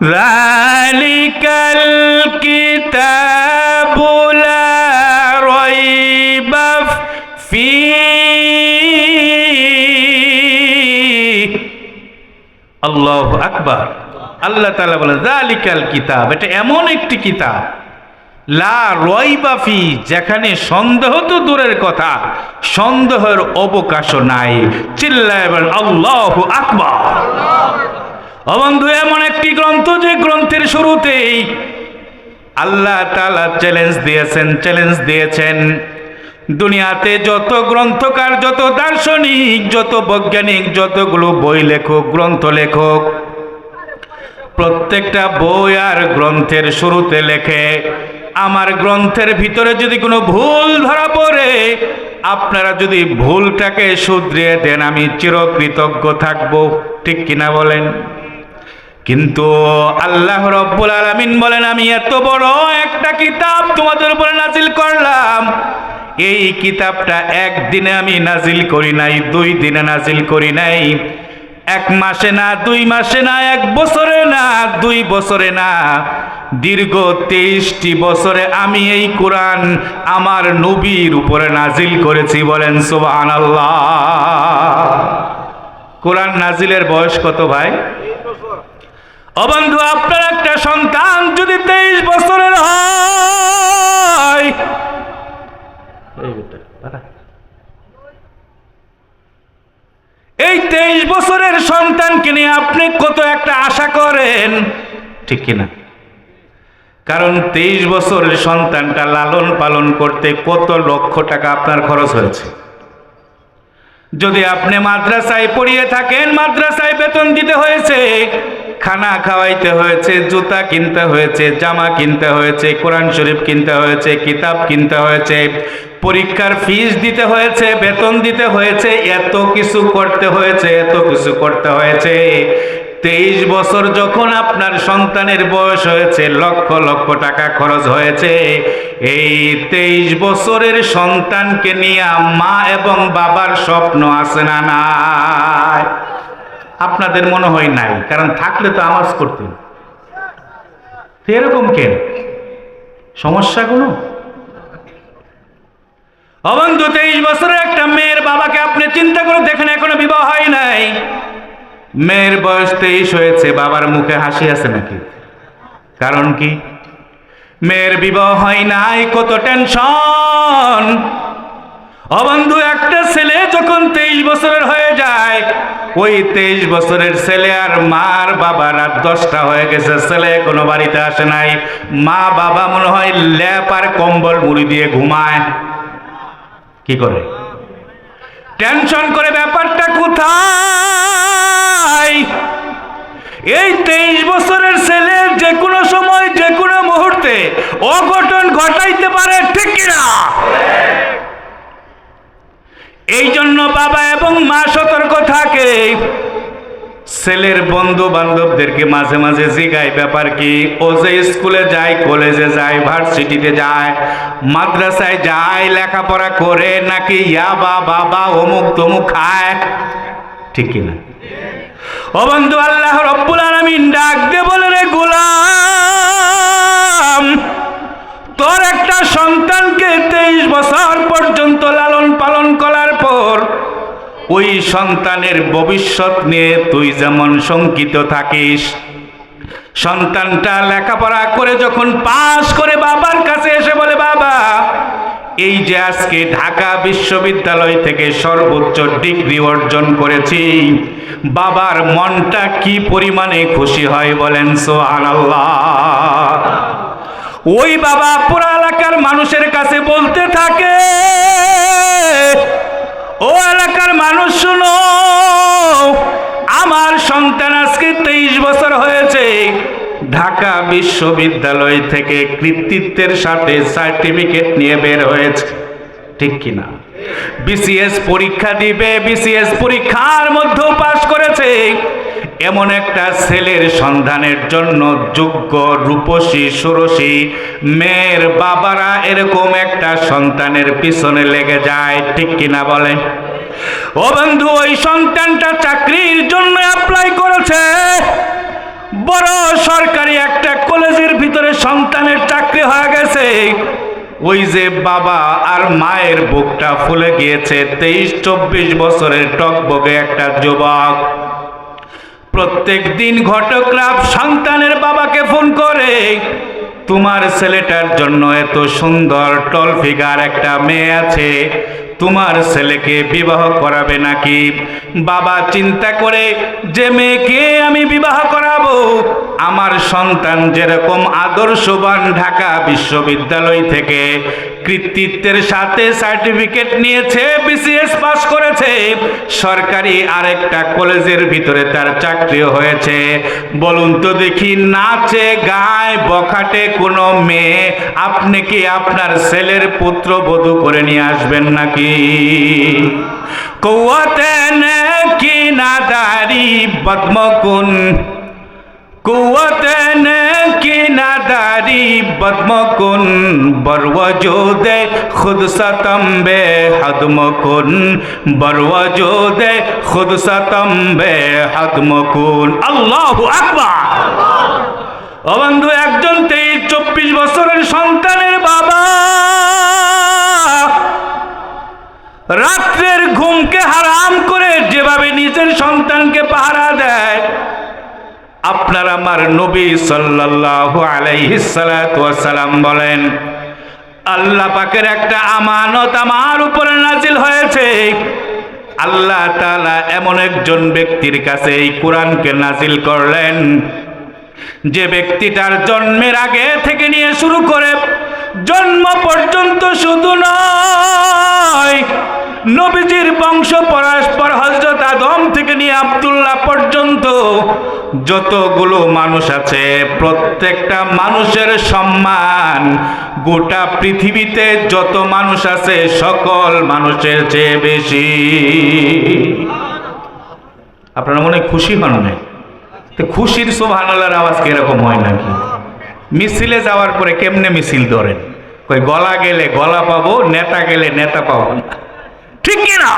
যালিকাল কিতাবু লা রাইবা ফীহি। আল্লাহু আকবার। আল্লাহ তাআলা বলেন যালিকাল কিতাব, এটা এমন একটি কিতাব, লা রাইবা ফীহি, যেখানে সন্দেহ তো দূরের কথা, সন্দেহের অবকাশও নাই। চিল্লায় বলেন আল্লাহু আকবার। ও বন্ধু, এমন একটি গ্রন্থ যে গ্রন্থের শুরুতেই আল্লাহ তাআলা চ্যালেঞ্জ দিয়েছেন দুনিয়াতে যত গ্রন্থকার, যত দার্শনিক, যত বৈজ্ঞানিক, যতগুলো বই লেখক, গ্রন্থ লেখক, প্রত্যেকটা বই আর গ্রন্থের শুরুতে লেখে, আমার গ্রন্থের ভিতরে যদি কোনো ভুল ধরা পড়ে, আপনারা যদি ভুলটাকে শুধরিয়ে দেন, আমি চিরকৃতজ্ঞ থাকব। ঠিক কিনা বলেন? কিন্তু আল্লাহ রব্বুল আলামিন বলেন, আমি এত বড় একটা কিতাব তোমাদের উপরে নাজিল করলাম, এই কিতাবটা একদিনে আমি নাজিল করি নাই, 2 দিনে নাজিল করি নাই, 1 মাসে না, 2 মাসে না, 1 বছরে না, 2 বছরে না, দীর্ঘ 23টি বছরে আমি এই কোরআন আমার নবীর উপরে নাজিল করেছি। বলেন সুবহানাল্লাহ। কোরআন নাজিলের বয়স কত ভাই? ও বন্ধু, আপনার একটা সন্তান যদি 23 বছরের হয়, এই 23 বছরের সন্তানকে নিয়ে আপনি কত একটা আশা করেন, ঠিক কিনা? কারণ 23 বছরের সন্তানটা লালন পালন করতে কত লক্ষ টাকা আপনার খরচ হয়েছে। যদি আপনি মাদ্রাসায় পড়িয়ে থাকেন, মাদ্রাসায় বেতন দিতে হয়েছে, খানা খাওয়াইতে হয়েছে, জুতা কিনতে হয়েছে, জামা কিনতে হয়েছে, কোরআন শরীফ কিনতে হয়েছে, কিতাব কিনতে হয়েছে, পরীক্ষার ফিস দিতে হয়েছে, বেতন দিতে হয়েছে, এত কিছু করতে হয়েছে, এত কিছু করতে হয়েছে। 23 বছর যখন আপনার সন্তানের বয়স হয়েছে, লক্ষ লক্ষ টাকা খরচ হয়েছে। এই 23 বছরের সন্তানকে নিয়ে মা এবং বাবার স্বপ্ন আছে না নাই? আপনাদের মনে হয় নাই, কারণ থাকলে তো আওয়াজ করতেন। এরকম কেন সমস্যাগুলো? অবন্ধু, 23 বছরের একটা মেয়ের বাবাকে আপনি চিন্তা করে দেখেন, এখনো বিবাহ হয় নাই, মেয়ের বয়স 23 হয়েছে, বাবার মুখে হাসি আছে নাকি? কারণ কি? মেয়ের বিবাহ হয় নাই, কত টেনশন। ও বন্ধু, একটা ছেলে যখন 23 বছরের হয়ে যায়, ওই 23 বছরের ছেলে আর মার বাবা রাত 10টা হয়ে গেছে, ছেলে কোনো বাড়িতে আসে নাই, মা বাবা মনে হয় লেপ আর কম্বল মুড়ি দিয়ে ঘুমায়। কি করে? টেনশন করে। ব্যাপারটা কোথায়? এই 23 বছরের ছেলে যে কোনো সময়, যে কোনো মুহূর্তে অঘটন ঘটাইতে পারে, ঠিক কিনা? এই জন্য বাবা এবং মা সতর্ক থাকে। ছেলের বন্ধু বান্ধবদেরকে মাঝে মাঝে জিগায়, ব্যাপার কি? ও যে স্কুলে যায়, কলেজে যায়, ভার্সিটিতে যায়, মাদ্রাসায় যায়, লেখাপড়া করে নাকি ইয়াবা বাবা অমুক তমুক খায়, ঠিক কিনা? ও বন্ধু, আল্লাহ রব্বুল আলামিন ডাক দিয়ে বলে, রে গোলাম, তোর একটা সন্তানকে 23 বছর পর্যন্ত লালন পালন করার পর ওই সন্তানের ভবিষ্যৎ নিয়ে তুই যেমন শঙ্কিত থাকিস, সন্তানটা লেখাপড়া করে যখন পাস করে বাবার কাছে এসে বলে, বাবা, এই যে আজকে ঢাকা বিশ্ববিদ্যালয় থেকে সর্বোচ্চ ডিগ্রি অর্জন করেছি, বাবার মনটা কি পরিমাণে খুশি হয় বলেন সুবহানাল্লাহ। ওই বাবা পুরা এলাকার মানুষের কাছে বলতে থাকে, ও এলাকার মানুষ শুনো, আমার সন্তান আজকে 23 বছর হয়েছে, ঢাকা বিশ্ববিদ্যালয় থেকে কৃতিত্বের সাথে সার্টিফিকেট নিয়ে বের হয়েছে, ঠিক কিনা? বিসিএস পরীক্ষা দিবে, বিসিএস পরীক্ষার মধ্যেও পাশ করেছে। এমন একটা ছেলের সন্ধানের জন্য যোগ্য রূপসী ষোড়শী মেয়ের বাবারা এরকম একটা সন্তানের পিছনে লেগে যায়, ঠিক কিনা বলেন? ও বন্ধু, ওই সন্তানটা চাকরির জন্য অ্যাপ্লাই করেছে, বড় সরকারি একটা কলেজের ভিতরে সন্তানের চাকরি হয়ে গেছে। ওই যে বাবা আর মায়ের বুকটা ফুলে গিয়েছে। 23-24 বছরের টকবগে একটা যুবক প্রত্যেক দিন ঘটকরাব সন্তানের বাবাকে ফোন করে, তোমার ছেলেটার জন্য এত সুন্দর টল ফিগার একটা মেয়ে আছে, তোমার ছেলেকে বিবাহ করাবে নাকি? বাবা চিন্তা করে যে মেয়েকে আমি বিবাহ করাবো, আমার সন্তান যেরকম আদর্শবান ঢাকা বিশ্ববিদ্যালয় থেকে কৃতিত্বের সাথে সার্টিফিকেট নিয়েছে, বিসিএস পাস করেছে, সরকারি আরেকটা কলেজের ভিতরে তার চাকরিও হয়েছে, বলুন তো দেখি নাচে গায় বখাটে কোনো মেয়ে আপনি কি আপনার ছেলের পুত্র বধূ করে নিয়ে আসবেন নাকি? কুওয়াতে নেকি নাদারি বদমকুন, কুওয়াতে নেকি নাদারি বদমকুন, বরওয়াজুদে খুদ সতম বে হদমকুন, বরওয়াজুদে খুদ সতম বে হদমকুন। আল্লাহু আকবার। ও বন্ধু, একজন 23-24 বছরের সন্তানের বাবা রাত্রের ঘুমকে হারাম করে যেভাবে নিজের সন্তানকে পাহারা দেয়, আপনার আমার নবী সাল্লাল্লাহু আলাইহিস সালাতু ওয়াস সালাম বলেন, আল্লাহ পাকের একটা আমানত আমার উপরে নাজিল হয়েছে। আল্লাহ তাআলা এমন একজন ব্যক্তির কাছে এই কোরআনকে নাজিল করলেন, যে ব্যক্তিটার জন্মের আগে থেকে নিয়ে শুরু করে জন্ম পর্যন্ত শুধু নয়, নবীজির বংশ পরস্পর হযরত আদম থেকে নিয়ে আব্দুল্লাহ পর্যন্ত যতগুলো মানুষ আছে, প্রত্যেকটা মানুষের সম্মান গোটা পৃথিবীতে যত মানুষ আছে সকল মানুষের চেয়ে বেশি। আপনারা মনে খুশি হন না? তো খুশির সুবহানাল্লাহর আওয়াজ কিরকম হয় নাকি? মিছিলে যাওয়ার পরে কেমনে মিছিল ধরেন? কই গলা গেলে গলা পাবো, নেতা গেলে নেতা পাবো না, ঠিক কি না?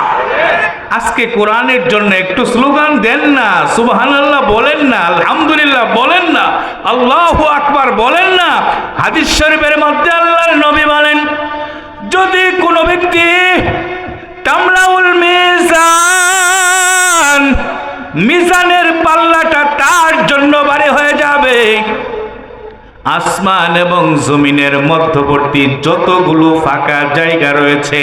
আজকে কোরআনের জন্য একটু স্লোগান দেন না, সুবহানাল্লাহ বলেন না, আলহামদুলিল্লাহ বলেন না, আল্লাহু আকবার বলেন না। হাদিস শরীফের মধ্যে আল্লাহর নবী বলেন, যদি কোনো ব্যক্তি তামলাউল মিজান, মিজানের পাল্লাটা তার জন্য ভারী হয়ে যাবে, আসমান এবং জমিনের মধ্যবর্তী যতগুলো ফাঁকা জায়গা রয়েছে,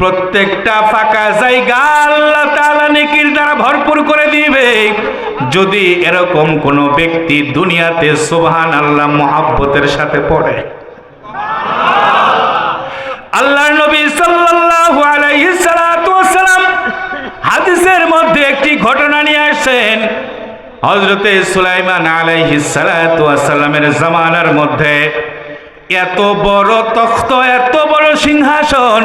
প্রত্যেকটা ফাঁকা জায়গা আল্লাহ তাআলা নেকির দ্বারা ভরপুর করে দিবে। যদি এরকম কোন ব্যক্তি দুনিয়াতে সুবহানাল্লাহ মুহাব্বতের সাথে পড়ে। আল্লাহর নবী সাল্লাল্লাহু আলাইহি সাল্লাতু ওয়াস সালাম হাদিসের মধ্যে একটি ঘটনা নিয়ে আসেন। হযরতে সুলাইমান আলাইহিস সালাতু ওয়াস সালামের জামানার মধ্যে এত বড় তখ্ত, এত বড় সিংহাসন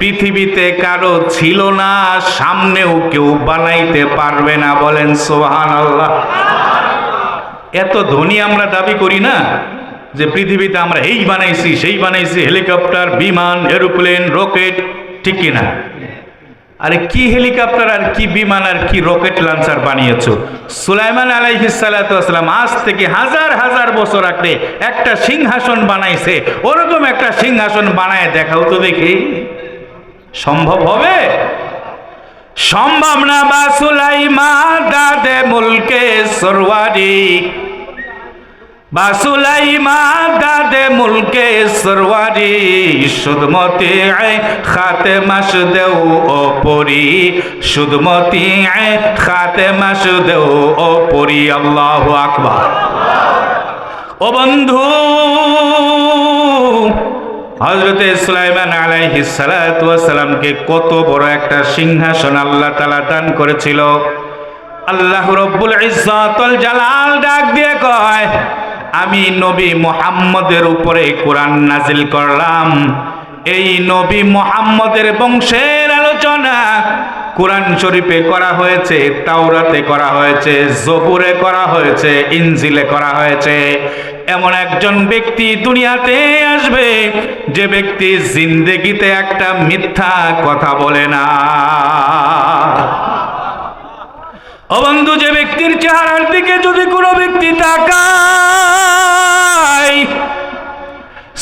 পৃথিবীতে কারো ছিল না, সামনেও কেউ বানাইতে পারবে না। বলেন সুবহানাল্লাহ। এত ধনী আমরা দাবি করি না যে পৃথিবীতে আমরা এই বানাইছি সেই বানাইছি, হেলিকপ্টার, বিমান, এরোপ্লেন, রকেট, ঠিক কি না? আরে কি হেলিকপ্টার আর কি বিমান আর কি রকেট লঞ্চার বানিয়েছো? সুলাইমান আলাইহিস সালাতু ওয়াস সালাম আজ থেকে হাজার হাজার বছর আগে একটা সিংহাসন বানাইছে। ওরকম একটা সিংহাসন বানায় দেখাও তো দেখি, সম্ভব হবে? সম্ভব না। বা সুলাইমান দাদে মুলকে সরওয়ারি, বা সুলাইমান দাদে মুলকে সরওয়ারি, সুদমতি খাতেমাস দেও ও পরি, সুদমতি খাতেমাস দেও ও পরি। আল্লাহু আকবার। ও বন্ধু, হযরতে সুলাইমান আলাইহিস সালাতু ওয়াস সালামকে কত বড় একটা সিংহাসন আল্লাহ তাআলা দান করেছিল। আল্লাহ রব্বুল ইজ্জাতুল জালাল ডাক দিয়ে কয়, আমি নবী মুহাম্মদের উপরে কোরআন নাজিল করলাম। এই নবী মুহাম্মদের বংশের আলোচনা কোরআন শরীফে করা হয়েছে, তাওরাতে করা হয়েছে, জবুরে করা হয়েছে, ইনজিলে করা হয়েছে। এমন একজন ব্যক্তি দুনিয়াতে আসবে যে ব্যক্তি জিন্দেগিতে একটা মিথ্যা কথা বলে না। ও বন্ধু, যে ব্যক্তির চেহারার দিকে যদি কোনো ব্যক্তি তাকায়,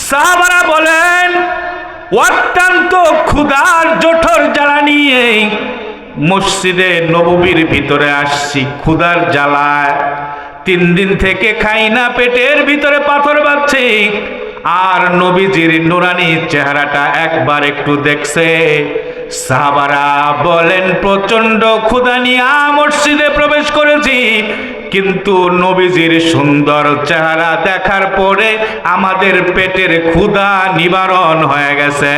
সাহাবারা বলেন অত্যন্ত ক্ষুধার জঠর জ্বালা নিয়ে মসজিদে নববীর ভিতরে আসছি, ক্ষুধার জ্বালায় 3 দিন থেকে খাই না, পেটের ভিতরে পাথর বাজছে। আর নবীজির নুরানি চেহারাটা একবার একটু দেখছে। সাহাবারা বলেন প্রচন্ড ক্ষুধা নিয়ে মসজিদে প্রবেশ করেছি, কিন্তু নবীজির সুন্দর চেহারা দেখার পরে আমাদের পেটের ক্ষুধা নিবারণ হয়ে গেছে।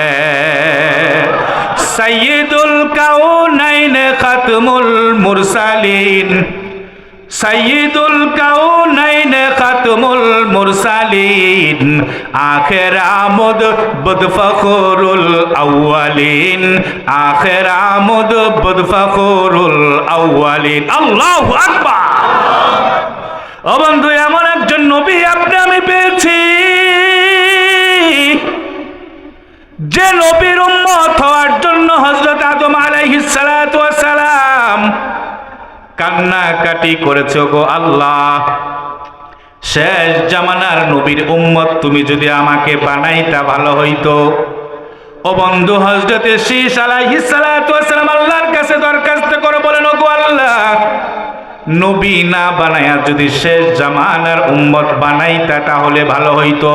সাইয়্যিদুল কাউনাইন খাতমুল মুরসালিন, সাইয়্যিদুল কাউনাইন খাতমুল মুরসালিন, আখির আমদ বদ ফখরুল আউয়ালিন, আখির আমদ বদ ফখরুল আউয়ালিন। আল্লাহু আকবার। ও বন্ধু, এমন একজন নবী আপনি আমি পেয়েছি, যে নবীর উম্মত হওয়ার জন্য হযরত আদম আলাইহিস সালাতু ওয়াস সালাম কান্নাকাটি করেছে। গো আল্লাহ, শেষ জামানার নবীর উম্মত তুমি যদি আমাকে বানাইতা ভালো হইতো। ও বন্ধু, হযরত শীস আলাইহিস সালাতু ওয়াস সালাম আল্লাহর কাছে দরখাস্ত করে বলেন, ও গো আল্লাহ, নবী না বানায়া যদি শেষ জামানার উম্মত বানাইতা তাহলে ভালো হইতো।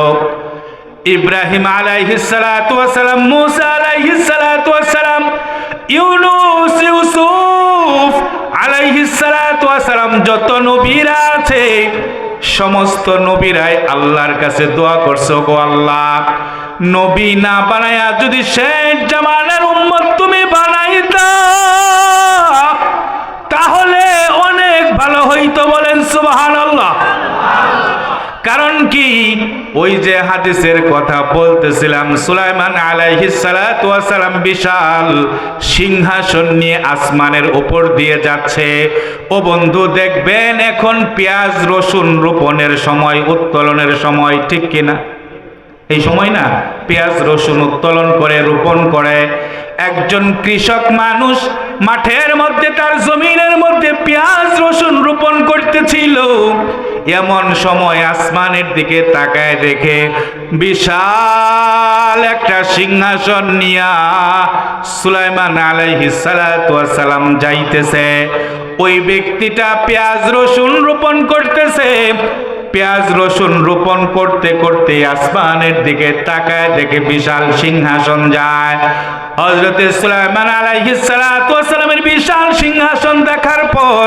ইব্রাহিম আলাইহিস সালাতু ওয়াস সালাম, মুসা আলাইহিস সালাতু ওয়াস সালাম, ইউনূস, ইউসুফ আলাইহিস সালাতু ওয়াস সালাম, যত নবীরা আছে সমস্ত নবীরাই আল্লাহর কাছে দোয়া করছে, গো আল্লাহ, নবী না বানায়া যদি শেষ জামানার উম্মত তুমি বানাইতা তাহলে অনেক ভালো হইতো। বলেন সুবহানাল্লাহ। কারণ কি, ওই যে হাদিসের কথা বলতেছিলাম, সুলাইমান আলাইহিস সালাতু ওয়াস সালাম বিশাল সিংহাসন নিয়ে আসমানের উপর দিয়ে যাচ্ছে। ও বন্ধু, দেখবেন এখন পেঁয়াজ রসুন রোপণের সময়, উত্তোলনের সময়, ঠিক কিনা? এই সময় না, পেঁয়াজ রসুন উত্তোলন করে রোপণ করে। একজন কৃষক মানুষ মাঠের মধ্যে, তার জমিনের মধ্যে পেঁয়াজ রসুন রোপণ করতেছিল। এমন সময় আসমানের দিকে তাকায় দেখে বিশাল একটা সিংহাসন নিয়া সুলাইমান আলাইহিস সালাতু ওয়াস সালাম যাইতেছে। ওই ব্যক্তিটা পেঁয়াজ রসুন রোপণ করতেছে। পেঁয়াজ রসুন রোপণ করতে করতে আসমানের দিকে তাকায় দেখে বিশাল সিংহাসন যায়। হযরত সুলাইমান আলাইহিস সালাতু ওয়াস সালামের বিশাল সিংহাসন দেখার পর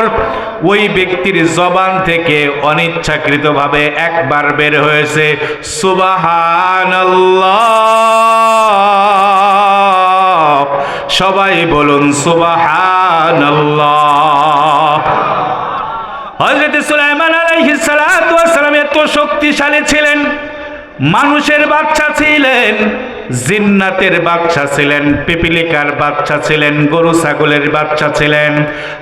ওই ব্যক্তির জবান থেকে অনিচ্ছাকৃতভাবে একবার বের হয়েছে সুবহানাল্লাহ। সবাই বলুন সুবহানাল্লাহ। হযরত সুলাইমান আলাইহিস সালাতু ওয়াস সালাম এত শক্তিশালী ছিলেন, মানুষের বাচ্চা ছিলেন, জিন্নাতের বাচ্চা ছিলেন, পিপিলিকার বাচ্চা ছিলেন, গরু ছাগলের বাচ্চা ছিলেন।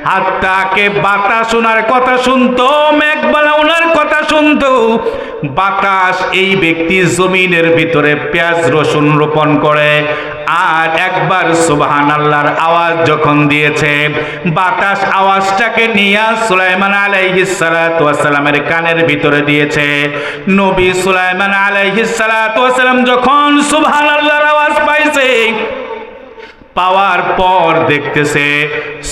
হাত্তাকে বাতাস ওনার কথা শুনতো, মেঘবালা ওনার কথা শুনতো। বাতাস এই ব্যক্তি জমিনের ভিতরে পেঁয়াজ রসুন রোপণ করে, আর একবার সুবহানাল্লাহর আওয়াজ যখন দিয়েছে, বাতাস আওয়াজটাকে নিয়ে সুলাইমান আলাইহিস সালাতু ওয়াস সালামের কানের ভিতরে দিয়েছে। নবী সুলাইমান আলাইহিস সালাতু ওয়াস সালাম যখন সুবহানাল্লাহর আওয়াজ পাইছে, পাওয়ার পর দেখতেছে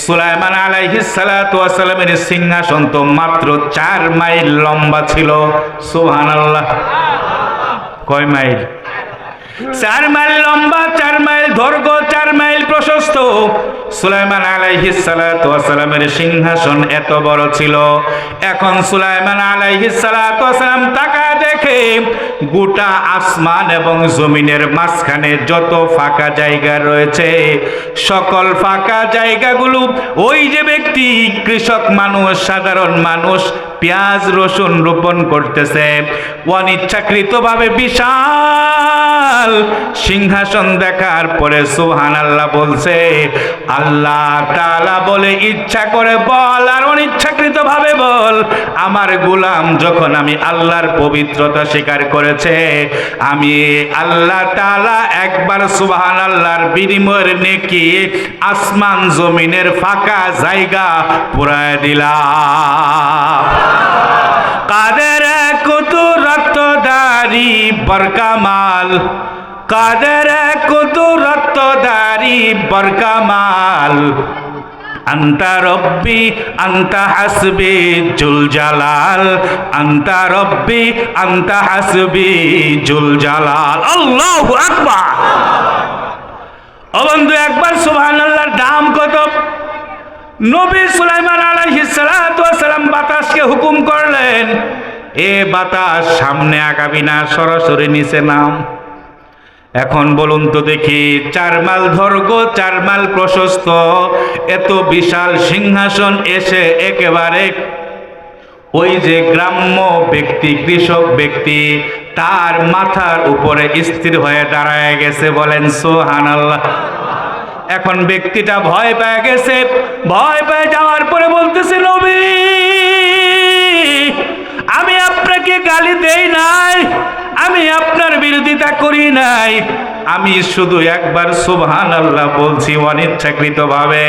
সুলাইমান আলাইহিস সালাতু ওয়াস সালামের সিংহাসন তো মাত্র 4 মাইল লম্বা ছিল। সুবহানাল্লাহ। কয় মাইল? 4 মাইল লম্বা, 4 মাইল দৈর্ঘ্য, 4 মাইল প্রশস্ত। সুলাইমান আলাইহিস সালাতু ওয়াস সালামের সিংহাসন এত বড় ছিল। এখন সুলাইমান আলাইহিস সালাতু ওয়াস সালাম তাকায় দেখে গোটা আসমান এবং জমিনের মাঝখানে যত ফাঁকা জায়গা রয়েছে, সকল ফাঁকা জায়গাগুলো ওই যে ব্যক্তি, কৃষক মানুষ, সাধারণ মানুষ পেঁয়াজ রসুন রোপণ করতেছে, অনিচ্ছাকৃতভাবে বিশাল কামাল। সিংহাসন দেখার পরে সুবহানাল্লাহ বলছে, আল্লাহ তাআলা বলে, ইচ্ছা করে বল আর অনিচ্ছাকৃত ভাবে বল, আমার গোলাম যখন আমি আল্লাহর পবিত্রতা স্বীকার করেছে, আমি আল্লাহ তাআলা একবার সুবহানাল্লাহর বিনিময়ের নেকি আসমান জমিনের ফাঁকা জায়গা পুরায় দিলাম। কাদের কুদরত দারি বরকামাল, কাদের কুদরত দারি বরকামাল, আন্তা রব্বি আন্তা হাসবি জুল জালাল, আন্তা রব্বি আন্তা হাসবি জুল জালাল। আল্লাহু আকবার। ও বন্ধু, একবার সুবহানাল্লাহর দাম কত? নবী সুলাইমান আলাইহিস সালাতু ওয়াস সালাম বাতাসকে হুকুম করলেন, এ বাতাস সামনে আগাবি না, সরাসরি নিচে নাম। এখন বলুন তো দেখি, 4 মাইল দৈর্ঘ্য 4 মাইল প্রশস্ত এত বিশাল সিংহাসন এসে একেবারে ওই যে গ্রাম্য ব্যক্তি, কৃষক ব্যক্তি, তার মাথার উপরে স্থির হয়ে দাঁড়ায় গেছে। বলেন সুবহানাল্লাহ। এখন ব্যক্তিটা ভয় পেয়ে গেছে। ভয় পেয়ে যাওয়ার পরে বলতেছে, নবী, আমি আপনাকে গালি দেই নাই, আমি আপনার বিরোধিতা করি নাই, আমি শুধু একবার সুবহানাল্লাহ বলছি অনিচ্ছাকৃত ভাবে।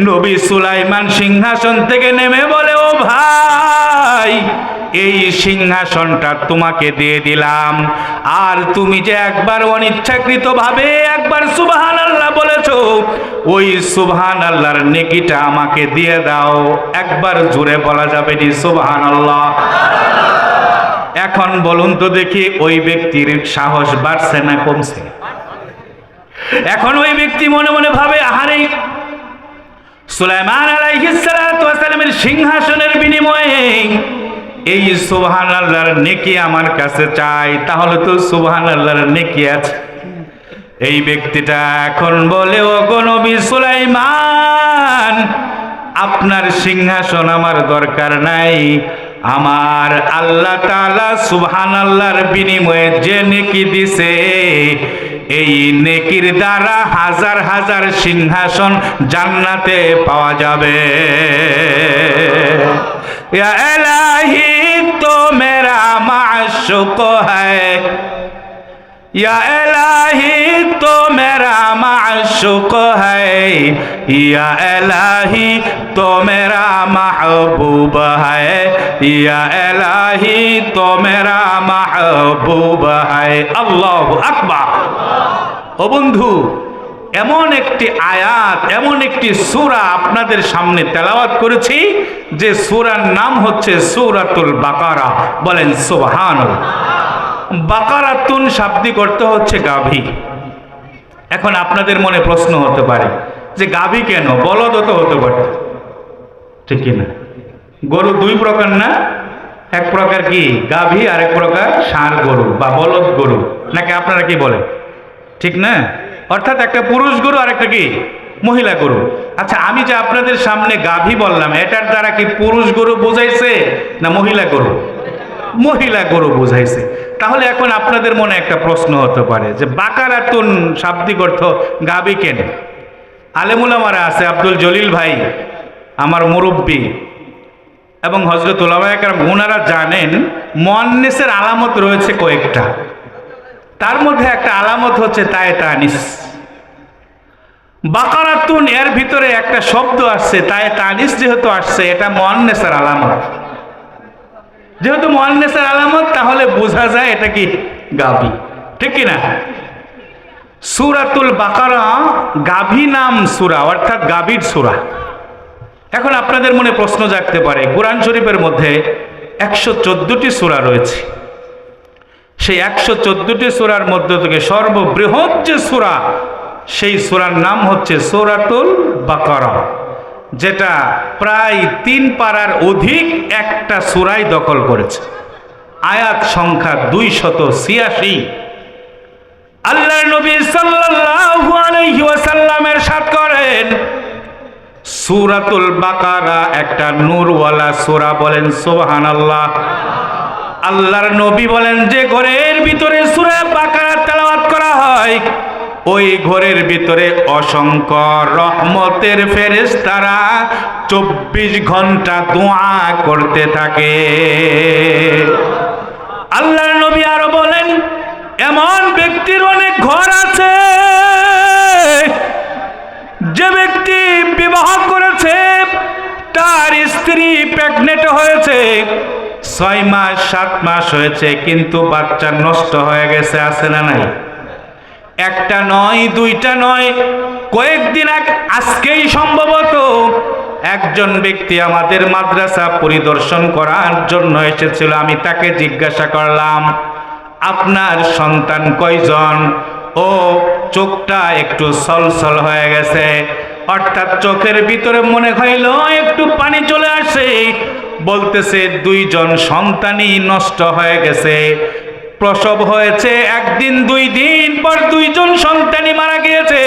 নবী সুলাইমান সিংহাসন থেকে নেমে বলে, ও ভাই, এই সিংহাসনটা তোমাকে দিয়ে দিলাম, আর তুমি যে একবার অনিচ্ছাকৃত ভাবে একবার সুবহানাল্লাহ বলেছো, ওই সুবহানাল্লাহর নেকিটা আমাকে দিয়ে দাও। একবার জোরে বলা যাবে নি সুবহানাল্লাহ? এখন বলুন তো দেখি, ওই ব্যক্তির সাহস বাড়ছে না কমছে? এখন ওই ব্যক্তি মনে মনে ভাবে, আহারে, সুলাইমান আলাইহিস সালাতু ওয়াস সালামের সিংহাসনের বিনিময়ে এই সুবহানাল্লাহর নেকি আমার কাছে চাই, তাহলে তো সুবহানাল্লাহর নেকি আছে। এই ব্যক্তিটা এখন বলে, ও গো নবী সুলাইমান, আপনার সিংহাসন আমার দরকার নাই, আমার আল্লাহ তাআলা সুবহানাল্লাহর বিনিময়ে যে নেকি দিছে, এই নেকির দ্বারা হাজার হাজার সিংহাসন জান্নাতে পাওয়া যাবে। ইয়া ইলাহি তো মেরা মাশুক হ্যায়, या इलाही तो मेरा माशूक है, या इलाही तो मेरा महबूब है, या इलाही तो मेरा महबूब है। अल्लाहु আকবার। ও বন্ধু, এমন একটি আয়াত, এমন একটি সূরা আপনাদের সামনে তেলাওয়াত করেছি যে সূরার নাম হচ্ছে সূরাতুল বাকারা। বলেন সুবহানাল্লাহ। বাকারাতুন শাব্দিক অর্থ হচ্ছে গাভী। এখন আপনাদের মনে প্রশ্ন হতে পারে যে গাভী কেন? বলদ তো হতে পারে, ঠিক কিনা? গরু 2 প্রকার না? এক প্রকার কি গাভী, আর এক প্রকার ষাঁড় গরু বা বলদ গরু, নাকি আপনারা কি বলেন? ঠিক না? অর্থাৎ একটা পুরুষ গরু আর একটা কি মহিলা গরু। আচ্ছা, আমি যে আপনাদের সামনে গাভী বললাম, এটার দ্বারা কি পুরুষ গরু বোঝাইছে না মহিলা গরু? মহিলা গরু বোঝাইছে। তাহলে এখন আপনাদের মনে একটা প্রশ্ন হতে পারে যে বাকারাতুন শাব্দিক অর্থ গাভী কেন? আলেমুলামারা আছে, আব্দুল জলিল ভাই আমার মুরব্বী এবং হযরত উলামায়ে কেরাম, ওনারা জানেন মুআন্নিসের আলামত রয়েছে কয়েকটা। তার মধ্যে একটা আলামত হচ্ছে তায়ে তানিস। বাকারাতুন এর ভিতরে একটা শব্দ আসছে, তায়ে তানিস যেহেতু আসছে, এটা মুআন্নিসের আলামত। যেহেতু মুআন্নিসের আলামত, তাহলে বোঝা যায় এটা কি গাভী, ঠিক কি না? সূরাতুল বাকারা গাভী নাম সূরা, অর্থাৎ গাভীর সূরা। এখন আপনাদের মনে প্রশ্ন জাগতে পারে, কোরআন শরীফের মধ্যে 114টি সূরা রয়েছে, সেই 114টি সূরার মধ্যে থেকে সর্ববৃহৎ যে সূরা, সেই সূরার নাম হচ্ছে সূরাতুল বাকারা, যেটা প্রায় 3 পারার অধিক একটা সূরাই দখল করেছে। আয়াত সংখ্যা 286। আল্লাহর নবী সাল্লাল্লাহু আলাইহি ওয়াসাল্লাম ইরশাদ করেন, সূরাতুল বাকারা একটা নূরওয়ালা সূরা। বলেন সুবহানাল্লাহ। আল্লাহর নবী বলেন, যে ঘরের ভিতরে সূরা বাকারা তেলাওয়াত করা হয়, ওই ঘরের ভিতরে অসংখ্য রহমতের ফেরেশতারা 24 ঘন্টা দোয়া করতে থাকে। আল্লাহর নবী আরো বলেন, এমন ব্যক্তির অনেক ঘর আছে যে ব্যক্তি বিবাহ করেছে, তার স্ত্রী প্রেগনেন্ট হয়েছে, 6 মাস 7 মাস হয়েছে, কিন্তু বাচ্চা নষ্ট হয়ে গেছে। আছে না নাই? একটা নয়, দুইটা নয়, কয়েকদিন আজকেই সম্ভবত একজন ব্যক্তি আমাদের মাদ্রাসা পরিদর্শন করার জন্য এসেছিল। আমি তাকে জিজ্ঞাসা করলাম, আপনার সন্তান কয়জন? ও চোখটা একটু ছলছল হয়ে গেছে, অর্থাৎ চোখের ভিতরে মনে হইল একটু পানি চলে আসে। বলতেছে 2 জন সন্তানই নষ্ট হয়ে গেছে, প্রসব হয়েছে 1 দিন 2 দিন পর 2 জন সন্তানই মারা গিয়েছে।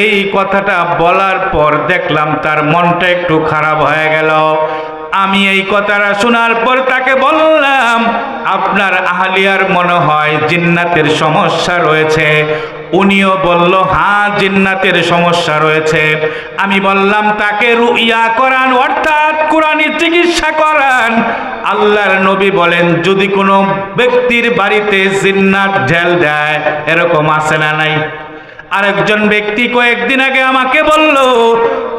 এই কথাটা বলার পর দেখলাম তার মনটা একটু খারাপ হয়ে গেল। আমি এই কথাটা শোনার পর তাকে বললাম, আপনার আহলিয়ার মনে হয় জিন্নাতের সমস্যা রয়েছে। উনিও বলল, হ্যাঁ জিন্নাতের সমস্যা রয়েছে। আমি বললাম, তাকে রুইয়া করান, অর্থাৎ কোরআনী চিকিৎসা করান। আল্লাহর নবী বলেন, যদি কোনো ব্যক্তির বাড়িতে জিন্নাত ঢেল দেয়, এরকম আছে না নাই? আরেকজন ব্যক্তি কয়েকদিন আগে আমাকে বলল,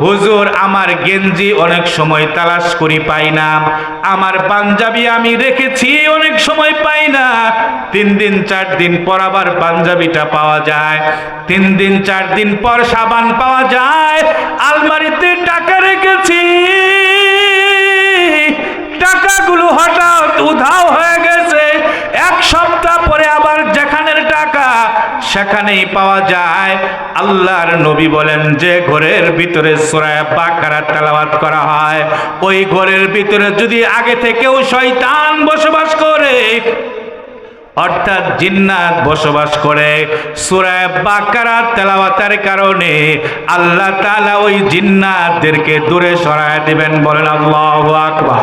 হুজুর আমার গেঞ্জি অনেক সময় তালাশ করি পাই না, আমার পাঞ্জাবি আমি রেখেছি অনেক সময় পাই না, 3 দিন 4 দিন পর আবার পাঞ্জাবিটা পাওয়া যায়, 3 দিন 4 দিন পর সাবান পাওয়া যায়, আলমারিতে টাকা রেখেছি, টাকাগুলো হঠাৎ উধাও হয়ে গেছে, 1 সপ্তাহ পরে আবার যেখানের টাকা সেখানেই পাওয়া যায়। আল্লাহর নবী বলেন, যে ঘরের ভিতরে সূরা বাকারা তেলাওয়াত করা হয়, ওই ঘরের ভিতরে যদি আগে থেকেও শয়তান বসবাস করে, অর্থাৎ জিন্নাত বসবাস করে, সূরা বাকারা তেলাওয়াতের কারণে আল্লাহ তাআলা ওই জিন্নাতদেরকে দূরে সরায় দিবেন। বলেন আল্লাহু আকবার।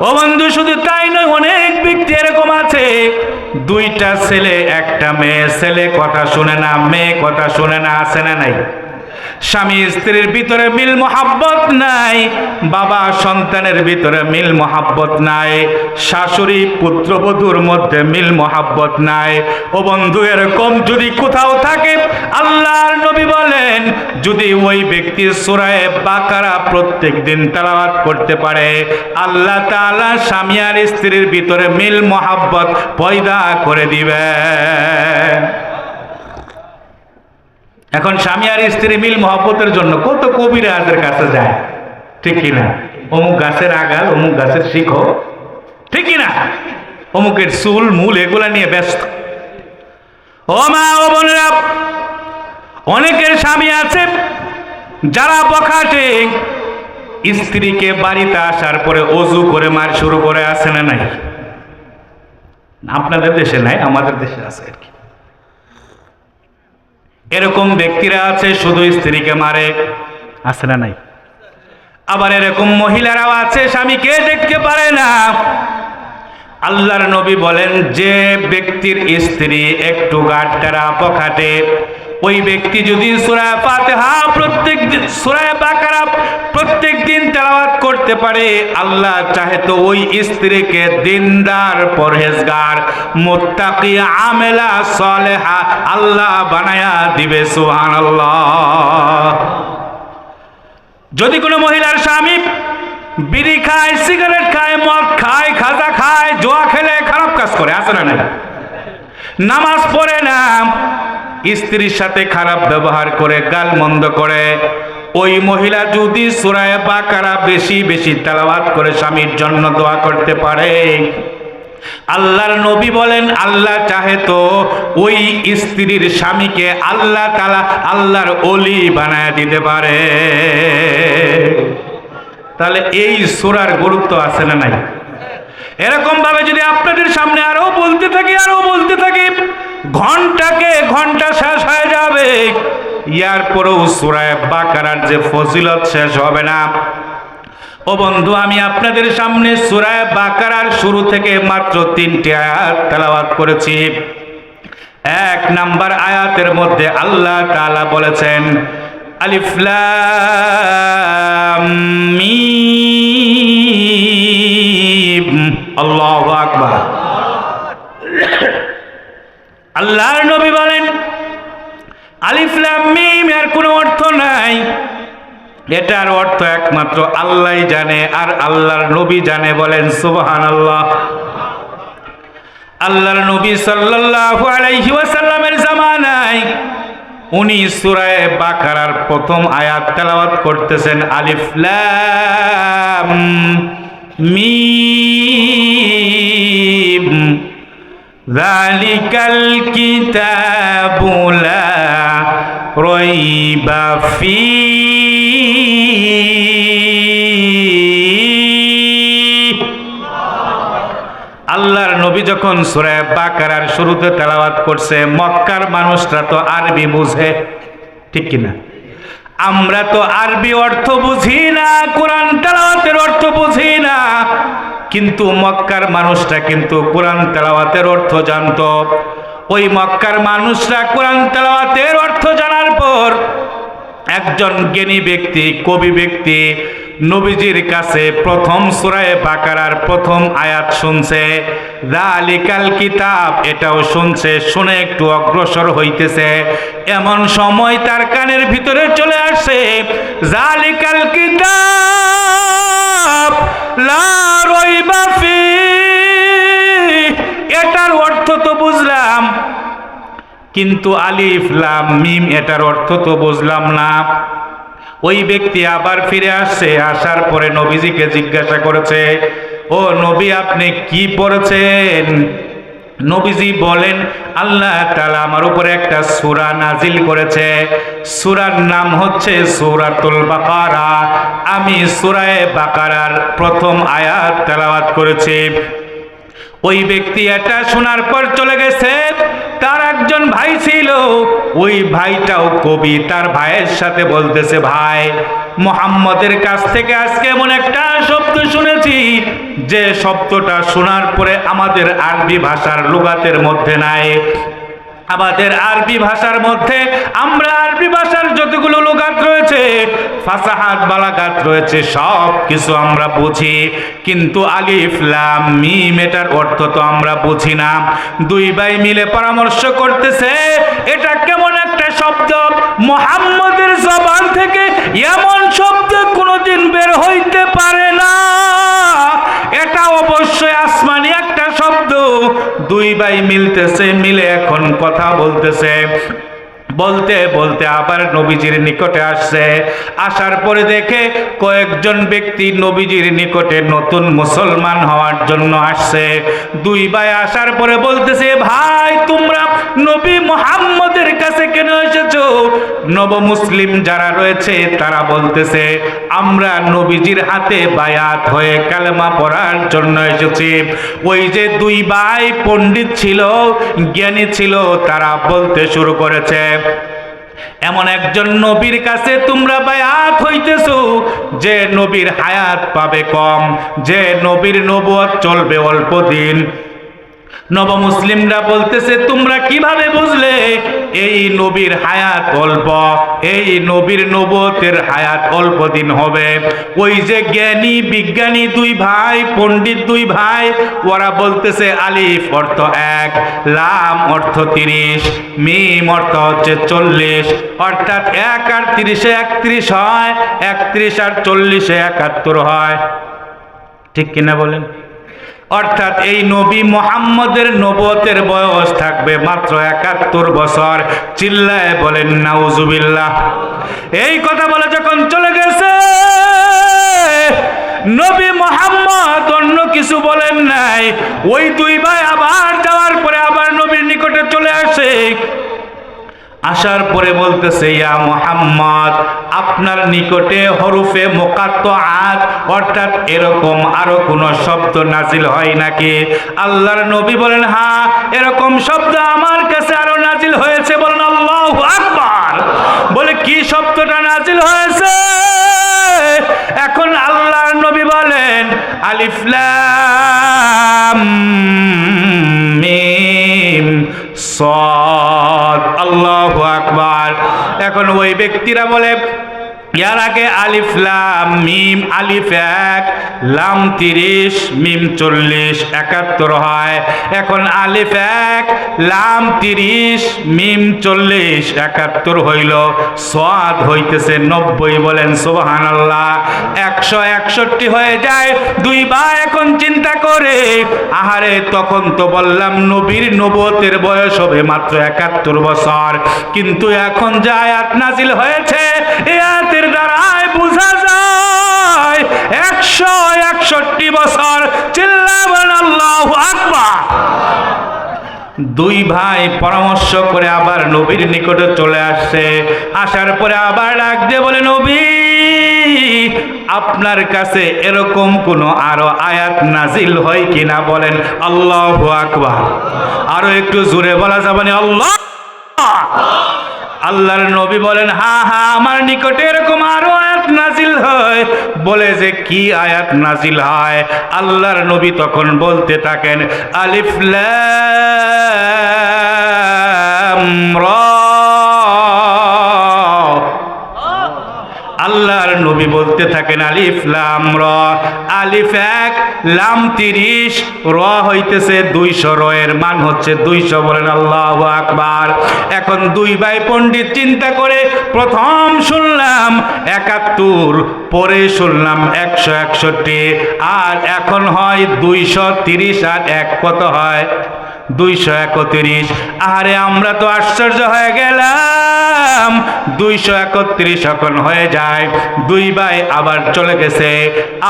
ও বন্ধু, শুধু তাই নয়, অনেক ব্যক্তি এরকম আছে, 2টা ছেলে 1টা মেয়ে, ছেলে কথা শুনে না, মেয়ে কথা শুনে না। আছে না নাই? স্বামী স্ত্রীর ভিতরে মিল মোহাব্বত নাই, বাবা সন্তানের ভিতরে মিল মোহাব্বত নাই, শাশুড়ি পুত্রবধূর মধ্যে মিল মোহাব্বত নাই। ও বন্ধু, এরকম যদি কোথাও থাকে, আল্লাহর নবী বলেন, যদি ওই ব্যক্তি সূরা বাকারা প্রত্যেক দিন তেলাওয়াত করতে পারে, আল্লাহ তাআলা স্বামী আর স্ত্রীর ভিতরে মিল মোহাব্বত পয়দা করে দিবেন। এখন স্বামী আর স্ত্রী মিল মহব্বতের জন্য কত কবিরাজের কাছে যায়, ঠিক কিনা? অমুক গাছের আগাল, অমুক গাছের শিখো, ঠিক কিনা? অমুকের চুল মূল এগুলা নিয়ে ব্যস্ত। ও মা, ও বোনেরা, অনেকের স্বামী আছে যারা বখাটে, স্ত্রীকে বাড়িতে আসার পরে অজু করে মার শুরু করে। আছে না নাই? আপনাদের দেশে নাই, আমাদের দেশে আছে আর কি। এরকম ব্যক্তিরা আছে শুধু স্ত্রীকে মারে। আছে না নাই? আবার এরকম মহিলারাও আছে স্বামীকে দেখতে পারে না। আল্লাহর নবী বলেন, যে ব্যক্তির স্ত্রী একটু গাঢ় বখাটে, ওই ব্যক্তি যদি সূরা ফাতিহা প্রত্যেক দিন, সূরা বাকারা প্রত্যেক দিন তেলাওয়াত করতে পারে, আল্লাহ চাহে তো ওই স্ত্রীকে দিনদার, পরহেজগার, মুত্তাকি, আমেলা, সালেহা আল্লাহ বানায়া দিবে। সুবহানাল্লাহ। যদি কোনো মহিলার স্বামী বিড়ি খায়, সিগারেট খায়, মদ খায়, খাজা খায়, জুয়া খেলে, খারাপ কাজ করে, আছে না নাই? নামাজ পড়ে না, স্ত্রীর সাথে খারাপ ব্যবহার করে, গাল মন্দ করে, ওই মহিলা যদি সূরা বাকারা বেশি বেশি তেলাওয়াত করে স্বামীর জন্য দোয়া করতে পারে, আল্লাহর নবী বলেন, আল্লাহ চাহে তো ওই স্ত্রীর স্বামীকে আল্লাহ তাআলা আল্লাহর ওলি বানায় দিতে পারে। তাহলে এই সূরার গুরুত্ব আছে না নাই? এরকম ভাবে যদি আপনাদের সামনে আরো বলতে থাকি, আরো বলতে থাকি, ঘন্টাকে ঘন্টা শেষ হয়ে যাবে, ইয়ার পরেও সূরা বাকারার যে ফজিলত শেষ হবে না। ও বন্ধু, আমি আপনাদের সামনে সূরা বাকারার শুরু থেকে মাত্র 3টি আয়াত তেলাওয়াত করেছি। এক নাম্বার আয়াতের মধ্যে আল্লাহ তাআলা বলেছেন আলিফ লাম মিম, আল্লাহু আকবার। আল্লাহর নবী বলেন আলিফ লাম মিম এর কোনো অর্থ নাই, এটার অর্থ একমাত্র আল্লাহই জানে আর আল্লাহর নবী জানে। বলেন সুবহানাল্লাহ। আল্লাহর নবী সাল্লাল্লাহু আলাইহি ওয়াসাল্লামের জামানায় উনি সূরা বাকারার প্রথম আয়াত তেলাওয়াত করতেছেন, আলিফ লাম মিম যালিকাল কিতাবু লা রাইবা ফীহি। আল্লাহর নবী যখন সূরা বাকারার শুরুতে তেলাওয়াত করছে, মক্কার মানুষরা তো আরবি বুঝে, ঠিক কিনা? আমরা তো আরবি অর্থ বুঝি না, কোরআন তেলাওয়াতের অর্থ বুঝি না, কিন্তু মক্কার মানুষরা কিন্তু কোরআন তেলাওয়াতের অর্থ জানতো। ওই মক্কার মানুষরা কোরআন তেলাওয়াতের অর্থ জানার পর একজন জ্ঞানী ব্যক্তি, কবি ব্যক্তি নবীজির কাছে প্রথম সূরা বাকারার প্রথম আয়াত শুনছে, যালিকাল কিতাব এটাও শুনছে, শুনে একটু অগ্রসর হইতেছে। এমন সময় তার কানের ভিতরে চলে আসে যালিকাল কিতাব লা রাইবা ফীহি, এটার অর্থ তো বুঝলাম, কিন্তু আলিফ লাম মিম এটার অর্থ তো বুঝলাম না। ওই ব্যক্তি আবার ফিরে আসছে, আসার পরে নবীজিকে জিজ্ঞাসা করেছে, ও নবী আপনি কি পড়েছেন? নবীজি বলেন আল্লাহ তাআলা আমার উপরে একটা সূরা নাজিল করেছে, সূরার নাম হচ্ছে সূরাতুল বাকারা। আমি সূরা বাকারার প্রথম আয়াত তেলাওয়াত করেছি। ওই ব্যক্তি এটা শোনার পর চলে গেছে। তার একজন ভাই ছিল, ওই ভাইটাও কবি, তার ভাইয়ের সাথে বলতেছে, ভাই মুহাম্মদের কাছ থেকে আজকে এমন একটা শব্দ শুনেছি যে শব্দটা শোনার পরে আমাদের আরবি ভাষার লুগাতের মধ্যে নাই। আমাদের আরবি ভাষার মধ্যে আমরা আরবি ভাষার যতগুলো লুগাত রয়েছে, ফাসাহাত বালাগাত রয়েছে, সব কিছু আমরা বুঝি, কিন্তু আলিফ লাম মিম এটার অর্থ তো আমরা বুঝি না। দুই ভাই মিলে পরামর্শ করতেছে এটা কেমন একটা শব্দ, মুহাম্মদের জবান থেকে এমন শব্দ কোনোদিন বের হইতে পারে না, এটা অবশ্যই আসমানি একটা শব্দ। দুই ভাই মিলতেছে, মিলে এখন কথা বলতেছে, বলতে বলতে আবার নবীজির নিকটে আসছে। আসার পরে দেখে কয়েকজন ব্যক্তি নবীজির নিকটে নতুন মুসলমান হওয়ার জন্য আসছে। দুই ভাই আসার পরে বলতেছে, ভাই তোমরা নবী মুহাম্মদের কাছে কেন এসেছো? নব মুসলিম যারা রয়েছে তারা বলতেছে, আমরা নবীজির হাতে বায়াত হয়ে কালেমা পড়ার জন্য এসেছি। ওই যে দুই ভাই পণ্ডিত ছিল, জ্ঞানী ছিল, তারা বলতে শুরু করেছে, এমন একজন নবীর কাছে তোমরা বায়াত হইতেছো যে নবীর হায়াত পাবে কম, যে নবীর নবুয়ত চলবে অল্প দিন। নব মুসলিমরা বলতেছে, তোমরা কিভাবে বুঝলে এই নবীর হায়াত অল্প, এই নবীর নবুয়তের হায়াত অল্প দিন হবে? ওই যে জ্ঞানী বিজ্ঞানী দুই ভাই, পণ্ডিত দুই ভাই, ওরা বলতেছে আলিফ অর্থ 1, লাম অর্থ 30, মিম অর্থ হচ্ছে 40, অর্থাৎ 1 আর 30-এ 31 হয়, 31 আর 40-এ 71 হয়, ঠিক কিনা বলেন? অর্থাৎ এই নবী মুহাম্মদের নবুয়তের বয়স থাকবে মাত্র 71 বছর। চিল্লায় বলেন নাউজুবিল্লাহ। এই কথা বলে যখন চলে গেছে, নবী মুহাম্মদ অন্য কিছু বলেন নাই। ওই দুই ভাই আবার যাওয়ার পরে আবার নবীর নিকটে চলে আসে। আসার পরে বলতেছে, ইয়া মুহাম্মদ, আপনার নিকটে হরফে মুকাত্তাআত অর্থাৎ এরকম আরো কোন শব্দ নাজিল হয় নাকি? আল্লাহর নবী বলেন, হ্যাঁ এরকম শব্দ আমার কাছে আরো নাজিল হয়েছে। বলেন আল্লাহু আকবার। বলে কি শব্দটা নাজিল হয়েছে? এখন আল্লাহর নবী বলেন, আলিফ লাম মিম সাদ। এখন ওই ব্যক্তিরা বলে ইয়ার আগে আলিফ লাম মিম, আলিফ 1 লাম 30 মিম 40 71 হয়। এখন আলিফ 1 লাম 30 মিম 40 71 হইল, সাদ হইতেছে 90। বলেন সুবহানাল্লাহ। 161 হয়ে যায়। দুই ভাই এখন চিন্তা করে, আহারে তখন তো বললাম নবীর নবুয়তের বয়স হবে মাত্র 71 বছর, কিন্তু এখন যে আয়াত নাজিল হয়েছে এই আয়াতের দ্বারাই বোঝা যায় 161 বছর। চিল্লাবেন আল্লাহু আকবার। দুই ভাই পরামর্শ করে আবার নবীর নিকটে চলে আসছে। আসার পরে আবার ডাক দিয়ে বলে, নবী আপনার কাছে এরকম কোন আরো আয়াত নাজিল হয় কিনা? বলেন আল্লাহু আকবার। আরো একটু জোরে বলা যাবে না আল্লাহ? আল্লাহর নবী বলেন, হ্যাঁ হ্যাঁ আমার নিকটে এরকম আরো আয়াত নাজিল হয়। বলে যে কি আয়াত নাজিল হয়? আল্লাহর নবী তখন বলতে থাকেন, আলিফ লাম রা। আল্লাহর নবী বলতে থাকেন আলিফ লাম রা। আলিফ 1 লাম 30 র হইতেছে 200, র এর মান হচ্ছে 200। বলেন আল্লাহু আকবার। এখন দুই ভাই পণ্ডিত চিন্তা করে, প্রথম শুনলাম 71, পরে শুনলাম 161, আর এখন হয় 230 আর 1 কত হয়? 231। আরে আমরা তো আশ্চর্য হয়ে গেলাম, 231 এখন হয়ে যায়। দুই ভাই আবার চলে গেছে,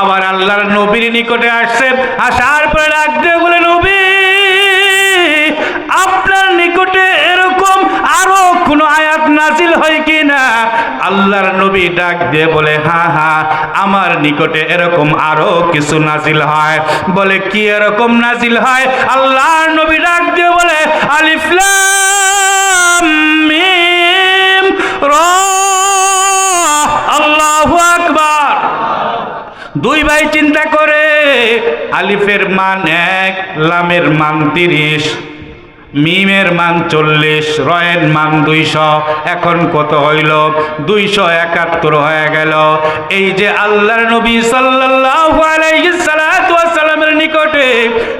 আবার আল্লাহর নবীর নিকটে আসছে। আসার পরে ডাক দিয়ে বলে, নবী আপনার নিকটে এরকম আরো কোন আয়াত নাজিল হয় কিনা? আল্লাহর নবী ডাক দিয়ে বলে, হ্যাঁ হ্যাঁ আমার নিকটে এরকম আরো কিছু নাজিল হয়। বলে কি এরকম নাজিল হয়? আল্লাহর নবী ডাক দিয়ে বলে, আলিফ লাম মিম রা। আল্লাহু আকবার। দুই ভাই চিন্তা করে, আলিফের মান 1, লামের মান 30, মিমের মান 40, রয়ের মান 200। এখন কত হইল? 271 হয়ে গেল। এই যে আল্লাহর নবী সাল্লাল্লাহু আলাইহি সাল্লাতু ওয়াস সালামের নিকটে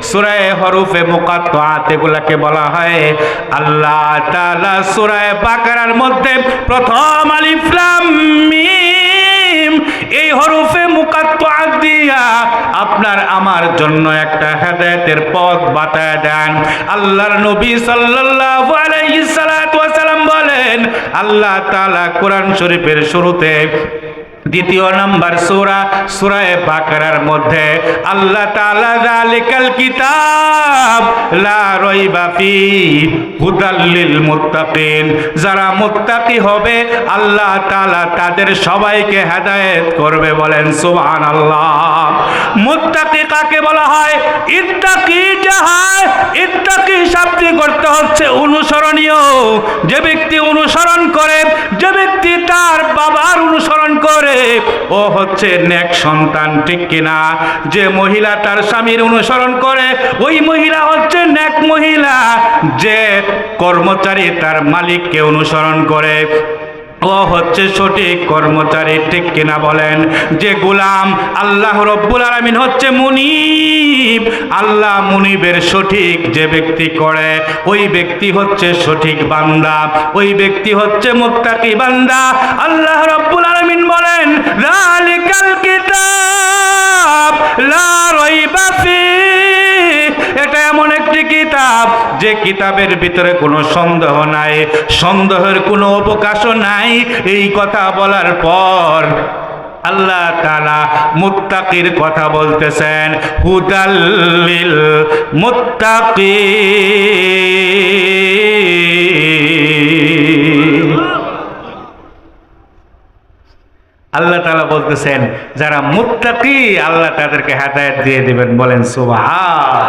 সূরা হরফে মুকাত্তাআত এগুলাকে বলা হয়। আল্লাহ তাআলা সূরা বাকারার মধ্যে প্রথম আলিফ লাম মিম এই হরফে মুকাত্তাআত দিয়া আপনার আমার জন্য একটা হেদায়েতের পথ বাতায় দেন। আল্লাহর নবী সাল্লাল্লাহু আলাইহি সাল্লাতু ওয়াস সালাম বলেন, আল্লাহ তাআলা কোরআন শরীফের শুরুতে দ্বিতীয় নাম্বার সূরা বাকারার মধ্যে আল্লাহ তাআলা যালিকাল কিতাব লা রাইবা ফি হুদাল লিল মুত্তাকিন, যারা মুত্তাকি হবে আল্লাহ তাআলা তাদের সবাইকে হেদায়েত করবে। বলেন সুবহানাল্লাহ। মুত্তাকি কাকে বলা হয়? ইত্তাকি যাহায়, ইত্তাকি শাব্দিক অর্থ হচ্ছে অনুসরণীয়। যে ব্যক্তি অনুসরণ করে, যে ব্যক্তি তার বাবার অনুসরণ করে ও হচ্ছে নেক সন্তান, ঠিক কিনা? যে মহিলা তার স্বামীর অনুসরণ করে ওই মহিলা হচ্ছে নেক মহিলা। যে কর্মচারী তার মালিককে অনুসরণ করে ও হচ্ছে সঠিক কর্মচারী, ঠিক কিনা বলেন? যে গোলাম, আল্লাহ রব্বুল আলামিন হচ্ছে মুনিব। আল্লাহ মুনিবের সঠিক যে ব্যক্তি করে ওই ব্যক্তি হচ্ছে সঠিক বান্দা, ওই ব্যক্তি হচ্ছে মুত্তাকি বান্দা। আল্লাহ রব্বুল আলামিন বলেন, যালিকাল কিতাব লা রাইবা ফি, এটা এমন একটি কিতাব যে কিতাবের ভিতরে কোনো সন্দেহ নাই, সন্দেহের কোনো অবকাশও নাই। এই কথা বলার পর আল্লাহ তাআলা মুত্তাকির কথা বলতেছেন, হুদাল লিল মুত্তাকিন। আল্লাহ তাআলা বলতেছেন যারা মুত্তাকি আল্লাহ তাদেরকে হেদায়েত দিয়ে দিবেন। বলেন সুবহান।